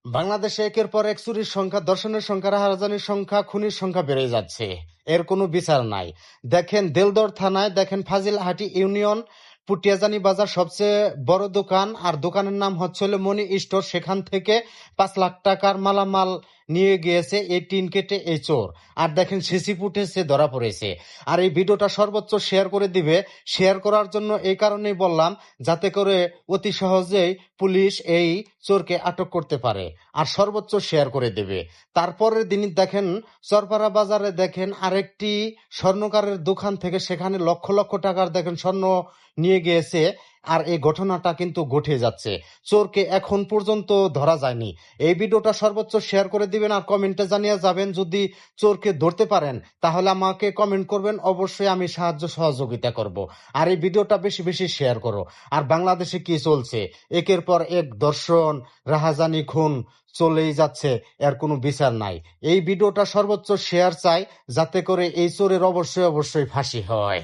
বাংলাদেশে একের পর এক চুরির সংখ্যা, ধর্ষণের সংখ্যা, রাহাজানির সংখ্যা, খুনির সংখ্যা বেড়ে যাচ্ছে। এর কোনো বিচার নাই। দেখেন দেলদর থানায়, দেখেন ফাজিলহাটি ইউনিয়ন পুটিয়াজানি বাজার সবচেয়ে বড় দোকান, আর দোকানের নাম হচ্ছে মনি স্টোর। সেখান থেকে 5 লাখ টাকার মালামাল নিয়ে গিয়েছে এই টিন কেটে এই চোর। আর দেখেন সিসি ফুটেজে ধরা পড়েছে। আর এই ভিডিওটা সর্বোচ্চ শেয়ার করে দিবে। শেয়ার করার জন্য এই কারণেই বললাম, যাতে করে অতি সহজেই পুলিশ এই চোরকে আটক করতে পারে। আর সর্বোচ্চ শেয়ার করে দেবে। তারপরের দিন দেখেন চরপাড়া বাজারে দেখেন আরেকটি স্বর্ণকারের দোকান থেকে সেখানে লক্ষ লক্ষ টাকার দেখেন স্বর্ণ নিয়ে গিয়েছে। আর এই ঘটনাটা কিন্তু ঘটে যাচ্ছে। চোরকে এখন পর্যন্ত ধরা যায়নি। এই ভিডিওটা সর্বোচ্চ শেয়ার করে দিবেন আর কমেন্টে জানিয়ে যাবেন। যদি চোরকে ধরতে পারেন তাহলে আমাকে কমেন্ট করবেন, অবশ্যই আমি সাহায্য সহযোগিতা করব। আর এই ভিডিওটা বেশি বেশি শেয়ার করো। আর বাংলাদেশে কি চলছে, একের পর এক ধর্ষণ, রাহাজানি, খুন চলেই যাচ্ছে, এর কোনো বিচার নাই। এই ভিডিওটা সর্বোচ্চ শেয়ার চাই, যাতে করে এই চোরের অবশ্যই অবশ্যই ফাঁসি হয়।